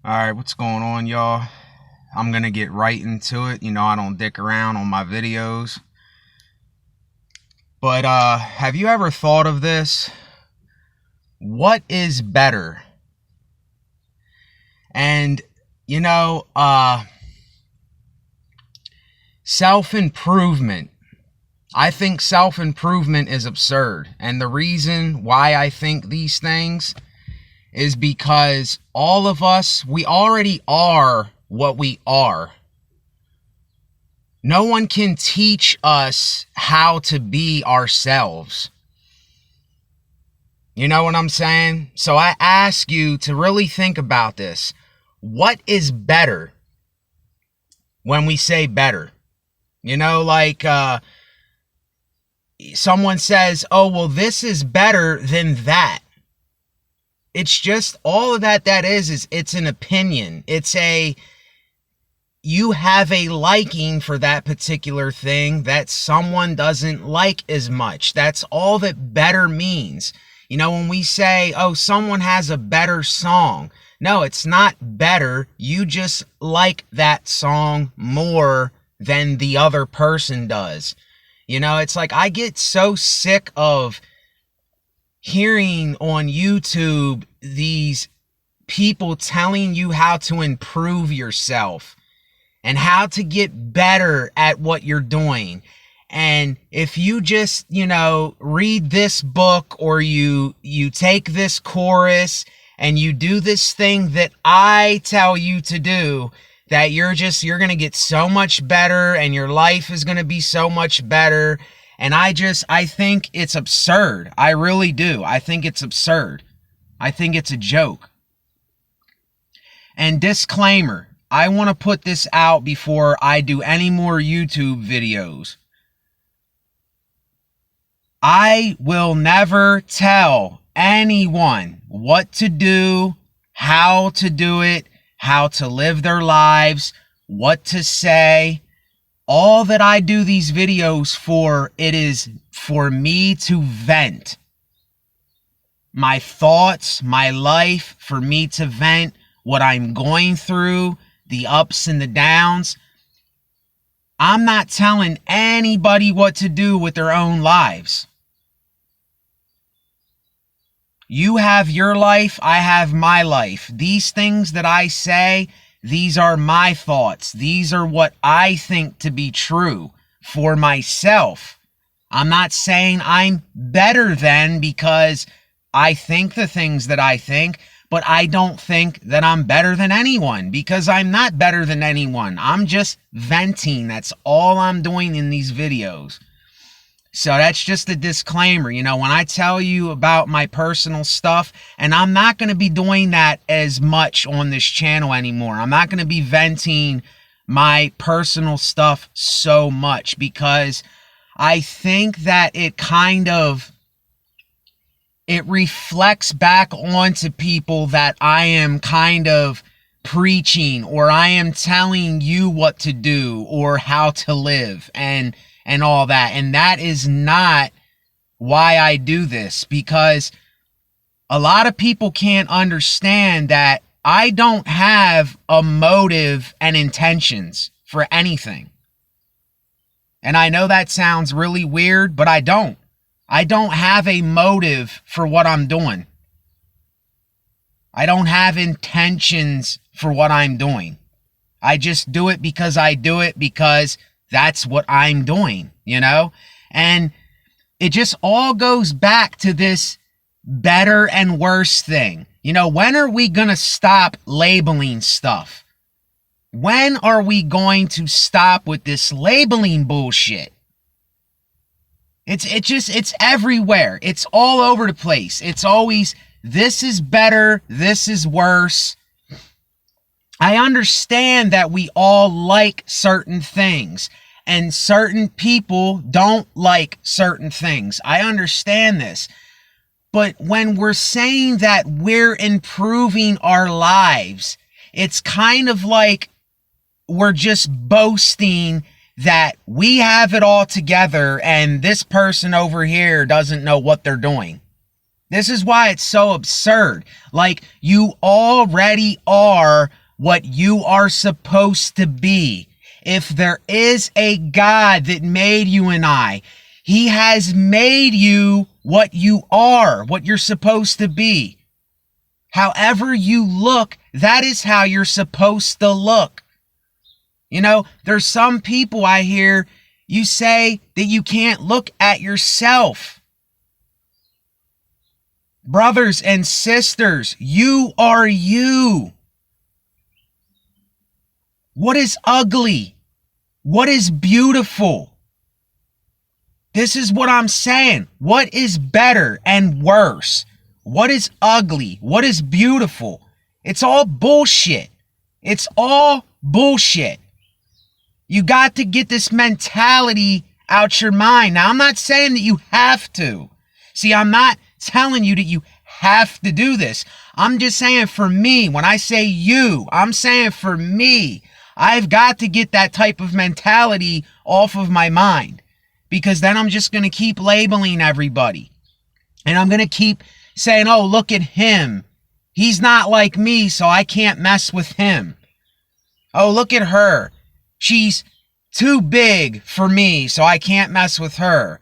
Alright, what's going on, y'all? I'm gonna get right into it. I don't dick around on my videos. But have you ever thought of this? What is better? And you know, self-improvement. I think self-improvement is absurd. And the reason why I think these things is because all of us, we already are what we are. No one can teach us how to be ourselves. You know what I'm saying? So I ask you to really think about this. What is better when we say better? Like someone says, oh, well, this is better than that. It's just all of that is it's an opinion. You have a liking for that particular thing that someone doesn't like as much. That's all that better means. When we say, oh, someone has a better song. No, it's not better. You just like that song more than the other person does. It's like I get so sick of hearing on YouTube these people telling you how to improve yourself and how to get better at what you're doing. And if you just, read this book or you take this course and you do this thing that I tell you to do, that you're going to get so much better and your life is going to be so much better. And I think it's absurd. I really do. I think it's absurd. I think it's a joke. And disclaimer, I want to put this out before I do any more YouTube videos. I will never tell anyone what to do, how to do it, how to live their lives, what to say. All that I do these videos for, it is for me to vent my thoughts, my life, for me to vent what I'm going through, the ups and the downs. I'm not telling anybody what to do with their own lives. You have your life, I have my life. These things that I say, these are my thoughts. These are what I think to be true for myself. I'm not saying I'm better than because I think the things that I think, but I don't think that I'm better than anyone because I'm not better than anyone. I'm just venting. That's all I'm doing in these videos. So that's just a disclaimer. When I tell you about my personal stuff, and I'm not going to be doing that as much on this channel anymore. I'm not going to be venting my personal stuff so much because I think that it reflects back onto people that I am kind of preaching or I am telling you what to do or how to live and all that. And that is not why I do this, because a lot of people can't understand that I don't have a motive and intentions for anything. And I know that sounds really weird, but I don't. I don't have a motive for what I'm doing. I don't have intentions for what I'm doing. I just do it because I do it because that's what I'm doing, And it just all goes back to this better and worse thing. When are we going to stop labeling stuff? When are we going to stop with this labeling bullshit? It's everywhere. It's all over the place. It's always, this is better, this is worse. I understand that we all like certain things and certain people don't like certain things. I understand this. But when we're saying that we're improving our lives, it's kind of like we're just boasting that we have it all together and this person over here doesn't know what they're doing. This is why it's so absurd. Like, you already are what you are supposed to be. If there is a God that made you and I, he has made you what you are, what you're supposed to be. However you look, that is how you're supposed to look. You know, there's some people I hear, you say that you can't look at yourself. Brothers and sisters, you are you. What is ugly? What is beautiful? This is what I'm saying. What is better and worse? What is ugly? What is beautiful? It's all bullshit. It's all bullshit. You got to get this mentality out your mind. Now, I'm not saying that you have to. See, I'm not telling you that you have to do this. I'm just saying for me, when I say you, I'm saying for me, I've got to get that type of mentality off of my mind, because then I'm just going to keep labeling everybody. And I'm going to keep saying, oh, look at him. He's not like me, so I can't mess with him. Oh, look at her. She's too big for me, so I can't mess with her.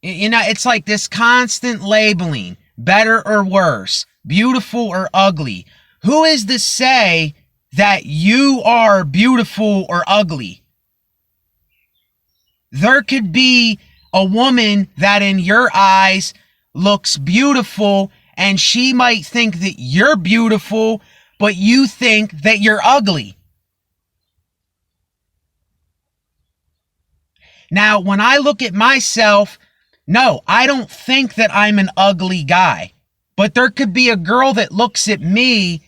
You know, it's like this constant labeling, better or worse, beautiful or ugly. Who is to say that you are beautiful or ugly? There could be a woman that in your eyes looks beautiful, and she might think that you're beautiful, but you think that you're ugly. Now, when I look at myself, no, I don't think that I'm an ugly guy. But there could be a girl that looks at me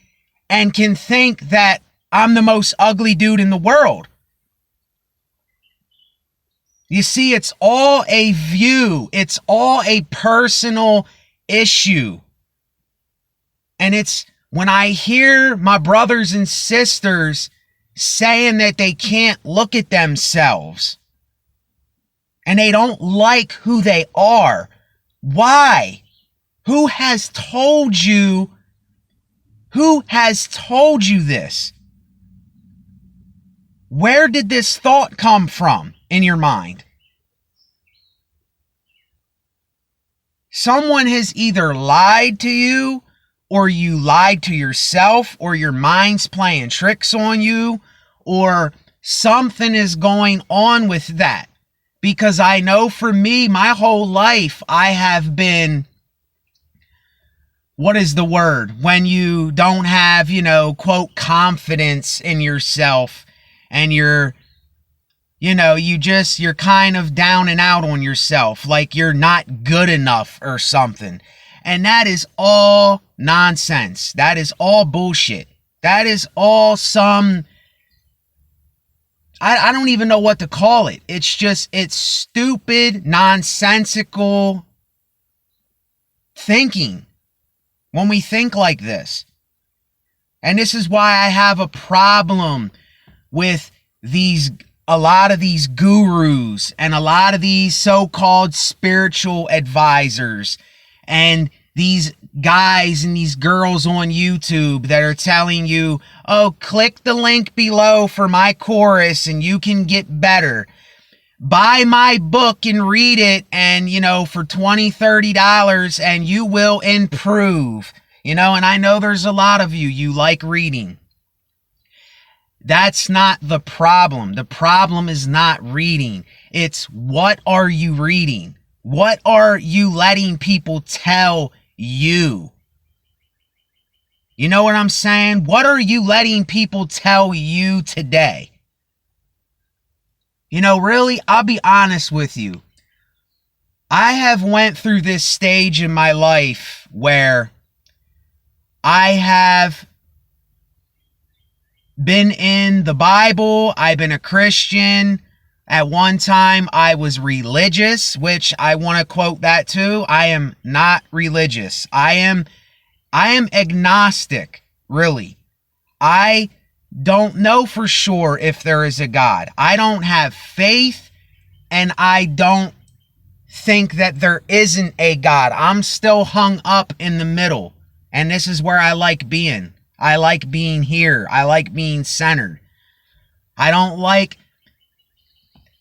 and can think that I'm the most ugly dude in the world. You see, it's all a view. It's all a personal issue. And it's when I hear my brothers and sisters saying that they can't look at themselves and they don't like who they are. Why? Who has told you? Who has told you this? Where did this thought come from in your mind? Someone has either lied to you, or you lied to yourself, or your mind's playing tricks on you, or something is going on with that. Because I know for me, my whole life, I have been, what is the word? When you don't have, quote, confidence in yourself, and you're kind of down and out on yourself, like you're not good enough or something. And that is all nonsense. That is all bullshit. That is all some, I don't even know what to call it. It's stupid, nonsensical thinking when we think like this. And this is why I have a problem with a lot of these gurus and a lot of these so-called spiritual advisors and these guys and these girls on YouTube that are telling you, oh, click the link below for my course and you can get better. Buy my book and read it and, for $20, $30 and you will improve. And I know there's a lot of you like reading. That's not the problem. The problem is not reading. It's what are you reading? What are you letting people tell you? You know what I'm saying? What are you letting people tell you today? Really, I'll be honest with you. I have went through this stage in my life where I have been in the Bible. I've been a Christian. At one time, I was religious, which I want to quote that too. I am not religious. I am agnostic, really. I don't know for sure if there is a God. I don't have faith, and I don't think that there isn't a God. I'm still hung up in the middle. And this is where I like being. I like being here. I like being centered. I don't like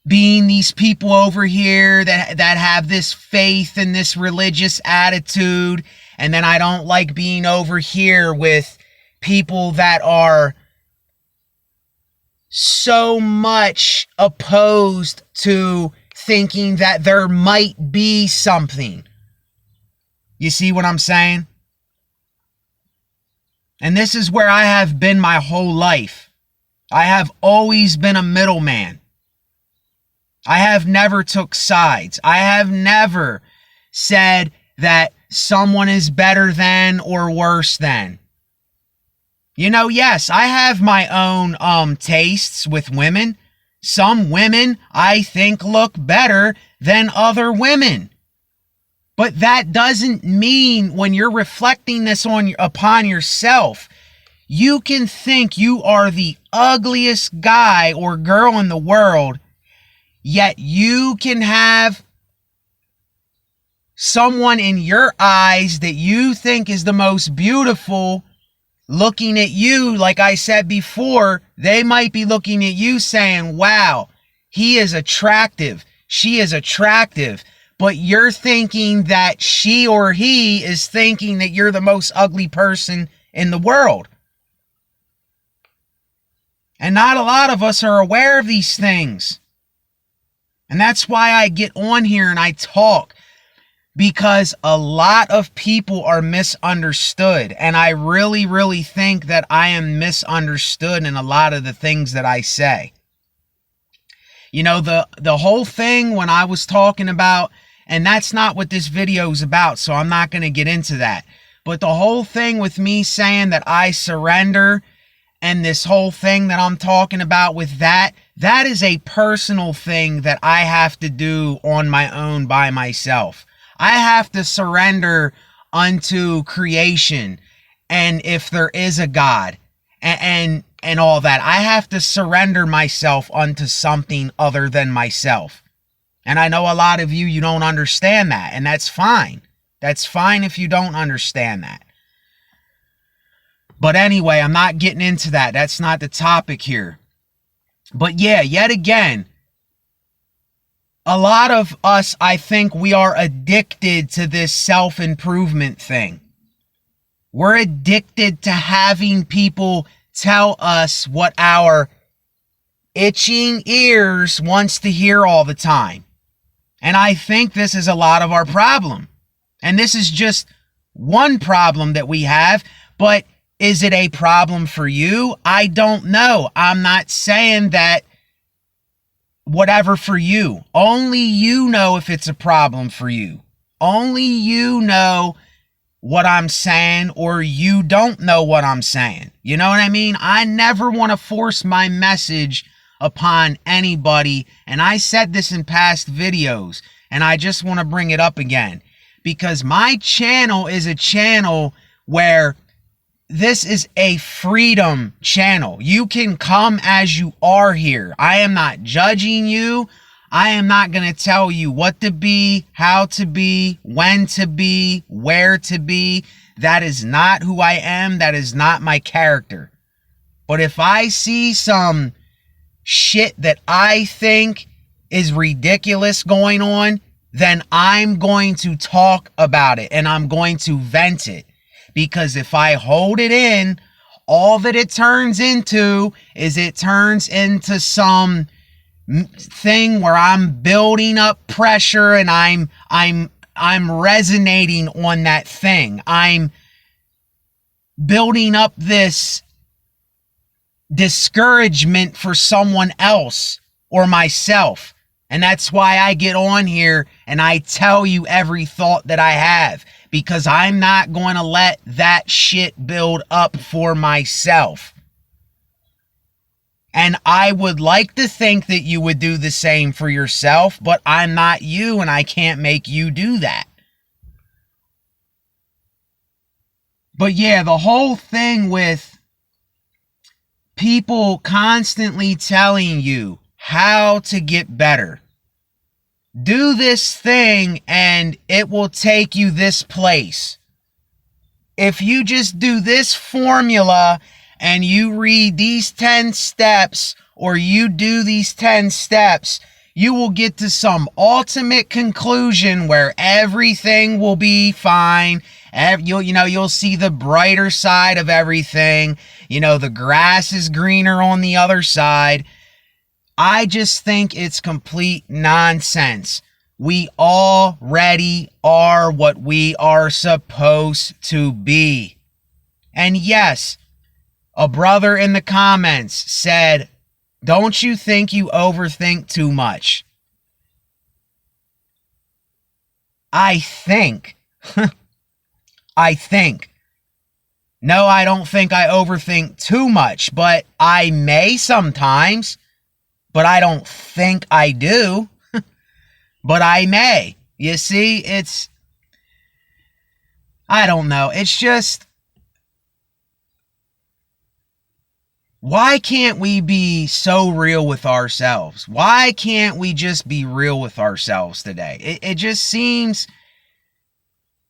being these people over here that have this faith and this religious attitude. And then I don't like being over here with people that are so much opposed to thinking that there might be something. You see what I'm saying? And this is where I have been my whole life. I have always been a middleman. I have never took sides. I have never said that someone is better than or worse than. You know, yes, I have my own tastes with women. Some women I think look better than other women. But that doesn't mean when you're reflecting this upon yourself, you can think you are the ugliest guy or girl in the world, yet you can have someone in your eyes that you think is the most beautiful looking at you. Like I said before, they might be looking at you saying, wow, he is attractive, she is attractive. But you're thinking that she or he is thinking that you're the most ugly person in the world. And not a lot of us are aware of these things. And that's why I get on here and I talk. Because a lot of people are misunderstood. And I really, really think that I am misunderstood in a lot of the things that I say. You know, the whole thing when I was talking about, and that's not what this video is about, so I'm not going to get into that. But the whole thing with me saying that I surrender and this whole thing that I'm talking about with that is a personal thing that I have to do on my own by myself. I have to surrender unto creation, and if there is a God, and all that, I have to surrender myself unto something other than myself. And I know a lot of you don't understand that, and that's fine. That's fine if you don't understand that. But anyway, I'm not getting into that. That's not the topic here. But yeah, yet again, a lot of us, I think we are addicted to this self-improvement thing. We're addicted to having people tell us what our itching ears wants to hear all the time. And I think this is a lot of our problem. And this is just one problem that we have, but is it a problem for you? I don't know. I'm not saying that whatever for you. Only you know if it's a problem for you. Only you know what I'm saying, or you don't know what I'm saying. You know what I mean? I never want to force my message upon anybody, and I said this in past videos, and I just want to bring it up again, because my channel is a channel where this is a freedom channel. You can come as you are here. I am not judging you. I am not going to tell you what to be, how to be, when to be, where to be. That is not who I am. That is not my character. But if I see some shit that I think is ridiculous going on, then I'm going to talk about it and I'm going to vent it. Because if I hold it in, all that it turns into is it turns into some thing where I'm building up pressure and I'm resonating on that thing. I'm building up this discouragement for someone else or myself. And that's why I get on here and I tell you every thought that I have, because I'm not going to let that shit build up for myself. And I would like to think that you would do the same for yourself, but I'm not you and I can't make you do that. But yeah, the whole thing with people constantly telling you how to get better. do this thing and it will take you this place. If you just do this formula and you read these 10 steps or you do these 10 steps, you will get to some ultimate conclusion where everything will be fine. You'll see the brighter side of everything. The grass is greener on the other side. I just think it's complete nonsense. We already are what we are supposed to be. And yes, a brother in the comments said, don't you think you overthink too much? I think. I think. No, I don't think I overthink too much, but I may sometimes, but I don't think I do. But I may. You see, I don't know. It's just, why can't we be so real with ourselves? Why can't we just be real with ourselves today? It just seems,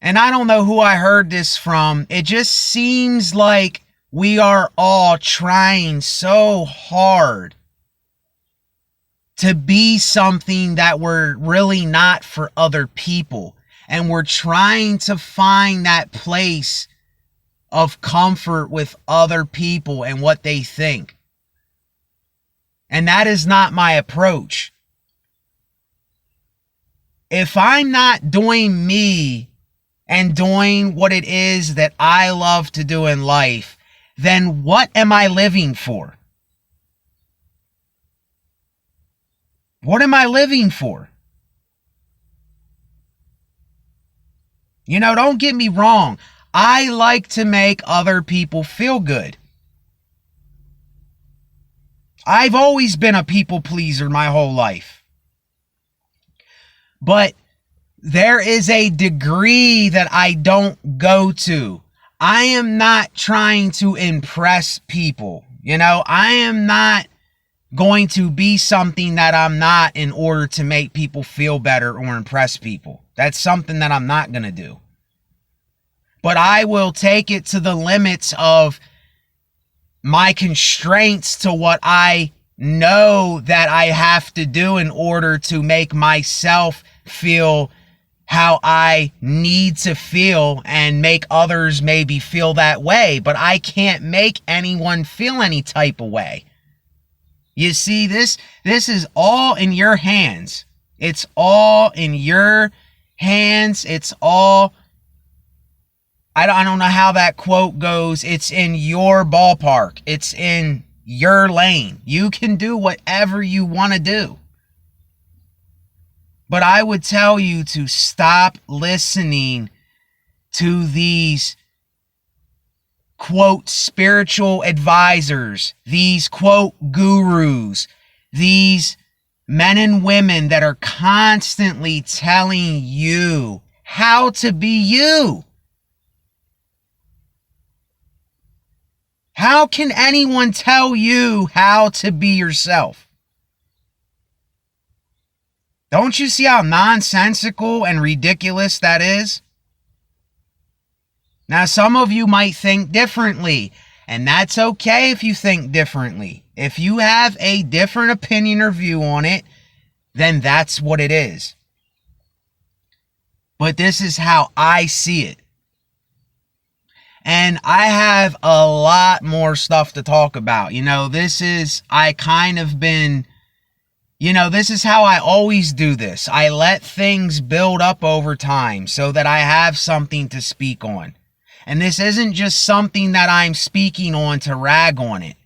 and I don't know who I heard this from, it just seems like we are all trying so hard to be something that we're really not for other people. And we're trying to find that place of comfort with other people and what they think. And that is not my approach. If I'm not doing me and doing what it is that I love to do in life, then what am I living for? What am I living for? Don't get me wrong. I like to make other people feel good. I've always been a people pleaser my whole life. But there is a degree that I don't go to. I am not trying to impress people. I am not going to be something that I'm not in order to make people feel better or impress people. That's something that I'm not going to do. But I will take it to the limits of my constraints to what I know that I have to do in order to make myself feel how I need to feel and make others maybe feel that way. But I can't make anyone feel any type of way. You see, this is all in your hands. It's all in your hands. It's all, I don't know how that quote goes. It's in your ballpark. It's in your lane. You can do whatever you want to do. But I would tell you to stop listening to these quote spiritual advisors, these quote gurus, these men and women that are constantly telling you how to be you. How can anyone tell you how to be yourself? Don't you see how nonsensical and ridiculous that is? Now, some of you might think differently, and that's okay if you think differently. If you have a different opinion or view on it, then that's what it is. But this is how I see it. And I have a lot more stuff to talk about. This is how I always do this. I let things build up over time so that I have something to speak on. And this isn't just something that I'm speaking on to rag on it.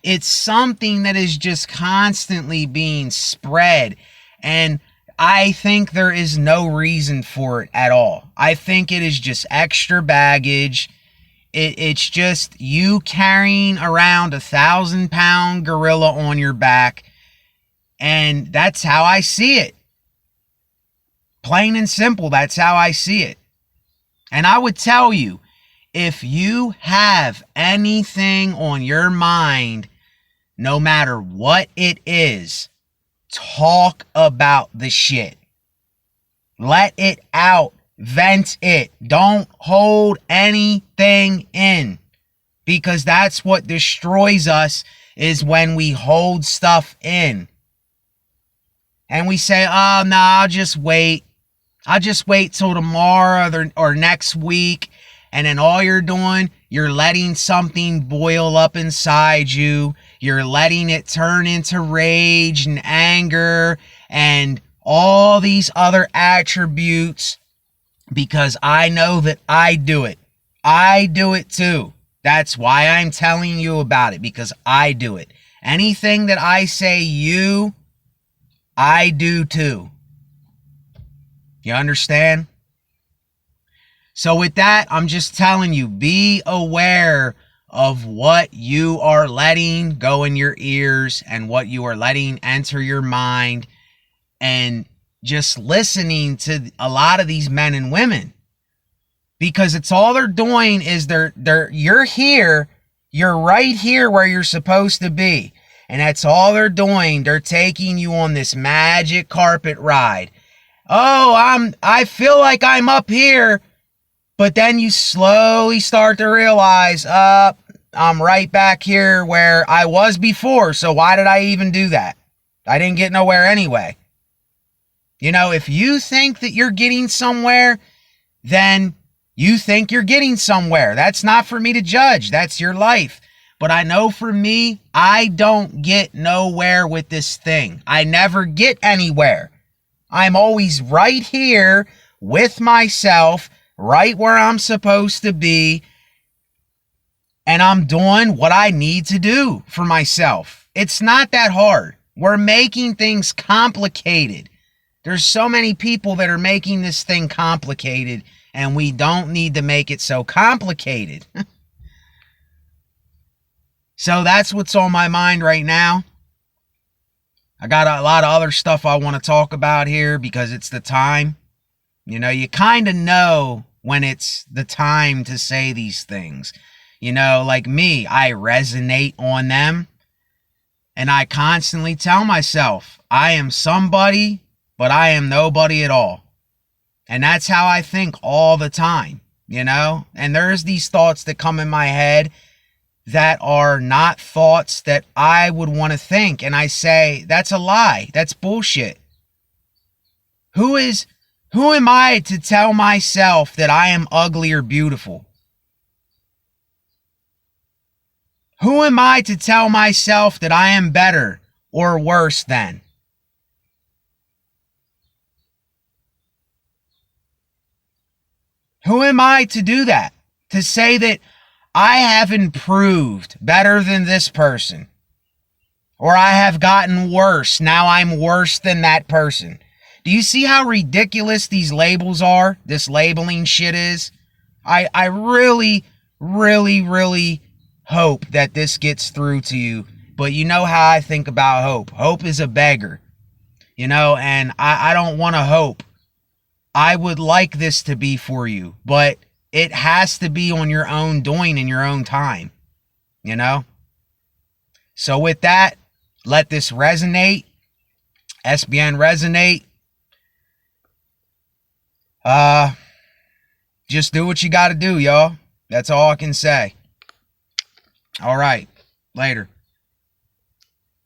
It's something that is just constantly being spread. And I think there is no reason for it at all. I think it is just extra baggage. It's just you carrying around 1,000-pound gorilla on your back. And that's how I see it. Plain and simple, that's how I see it. And I would tell you, if you have anything on your mind, no matter what it is, talk about the shit. Let it out. Vent it. Don't hold anything in. Because that's what destroys us, is when we hold stuff in. And we say, oh, no, I'll just wait. I'll just wait till tomorrow or next week. And then all you're doing, you're letting something boil up inside you. You're letting it turn into rage and anger and all these other attributes, because I know that I do it. I do it too. That's why I'm telling you about it, because I do it. Anything that I say I do too. You understand? So with that, I'm just telling you, be aware of what you are letting go in your ears and what you are letting enter your mind, and just listening to a lot of these men and women, because it's all they're doing is you're here, you're right here where you're supposed to be. And that's all they're doing. They're taking you on this magic carpet ride. Oh, I feel like I'm up here. But then you slowly start to realize, I'm right back here where I was before. So why did I even do that? I didn't get nowhere anyway. You know, if you think that you're getting somewhere, then you think you're getting somewhere. That's not for me to judge. That's your life. But I know for me, I don't get nowhere with this thing. I never get anywhere. I'm always right here with myself, right where I'm supposed to be, and I'm doing what I need to do for myself. It's not that hard. We're making things complicated. There's so many people that are making this thing complicated, and we don't need to make it so complicated. So that's what's on my mind right now. I got a lot of other stuff I want to talk about here because it's the time. You know, you kind of know when it's the time to say these things. You know, like me, I resonate on them. And I constantly tell myself, I am somebody, but I am nobody at all. And that's how I think all the time, you know? And there's these thoughts that come in my head that are not thoughts that I would want to think. And I say, that's a lie. That's bullshit. Who am I to tell myself that I am ugly or beautiful? Who am I to tell myself that I am better or worse than? Who am I to do that? To say that I have improved better than this person, or I have gotten worse, now I'm worse than that person. Do you see how ridiculous these labels are? This labeling shit is? I really, really, really hope that this gets through to you. But you know how I think about hope. Hope is a beggar. You know, and I don't want to hope. I would like this to be for you, but it has to be on your own doing in your own time. You know? So with that, let this resonate. SBN resonate. Just do what you got to do, y'all. That's all I can say. All right. Later.